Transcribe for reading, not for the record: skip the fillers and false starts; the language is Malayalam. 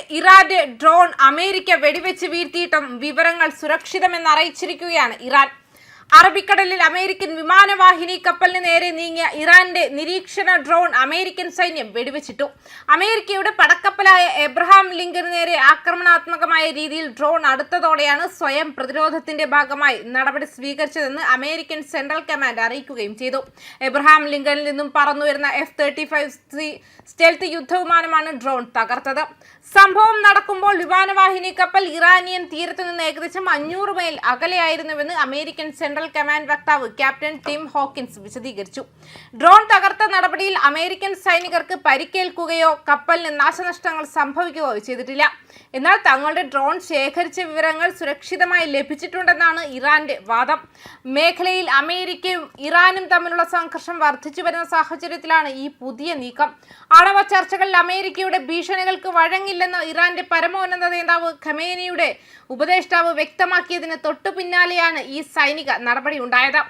ഇറാന്റെ ഡ്രോൺ അമേരിക്ക വെടിവെച്ച് വീഴ്ത്തിയിട്ടും വിവരങ്ങൾ സുരക്ഷിതമെന്ന് അറിയിച്ചിരിക്കുകയാണ് ഇറാൻ. അറബിക്കടലിൽ അമേരിക്കൻ വിമാനവാഹിനി കപ്പലിന് നേരെ നീങ്ങിയ ഇറാന്റെ നിരീക്ഷണ ഡ്രോൺ അമേരിക്കൻ സൈന്യം വെടിവെച്ചിട്ടു. അമേരിക്കയുടെ പടക്കപ്പലായ എബ്രഹാം ലിങ്കന് നേരെ ആക്രമണാത്മകമായ രീതിയിൽ ഡ്രോൺ അടുത്തതോടെയാണ് സ്വയം പ്രതിരോധത്തിന്റെ ഭാഗമായി നടപടി സ്വീകരിച്ചതെന്ന് അമേരിക്കൻ സെൻട്രൽ കമാൻഡ് അറിയിക്കുകയും ചെയ്തു. എബ്രഹാം ലിങ്കനിൽ നിന്നും പറന്നുവരുന്ന F-35C സ്റ്റെൽത്ത് യുദ്ധവിമാനമാണ് ഡ്രോൺ തകർത്തത്. സംഭവം നടക്കുമ്പോൾ വിമാനവാഹിനി കപ്പൽ ഇറാനിയൻ തീരത്ത് നിന്ന് ഏകദേശം 500 മൈൽ അകലെയായിരുന്നുവെന്ന് അമേരിക്കൻ സെൻട്രൽ കമാൻഡ് വക്താവ് ക്യാപ്റ്റൻ ടിം ഹോക്കിൻസ് വിശദീകരിച്ചു. ഡ്രോൺ തകർത്ത നടപടിയിൽ അമേരിക്കൻ സൈനികർക്ക് പരിക്കേൽക്കുകയോ കപ്പലിന് നാശനഷ്ടങ്ങൾ സംഭവിക്കുകയോ ചെയ്തിട്ടില്ല. എന്നാൽ തങ്ങളുടെ ഡ്രോൺ ശേഖരിച്ച വിവരങ്ങൾ സുരക്ഷിതമായി ലഭിച്ചിട്ടുണ്ടെന്നാണ് ഇറാന്റെ വാദം. മേഖലയിൽ അമേരിക്കയും ഇറാനും തമ്മിലുള്ള സംഘർഷം വർദ്ധിച്ചു വരുന്ന സാഹചര്യത്തിലാണ് ഈ പുതിയ നീക്കം. ആണവ ചർച്ചകളിൽ അമേരിക്കയുടെ ഭീഷണികൾക്ക് വഴങ്ങില്ലെന്ന് ഇറാന്റെ പരമോന്നത നേതാവ് ഖമേനിയുടെ ഉപദേഷ്ടാവ് വ്യക്തമാക്കിയതിന് തൊട്ടു പിന്നാലെയാണ് ഈ സൈനിക നടപടി ഉണ്ടായത്.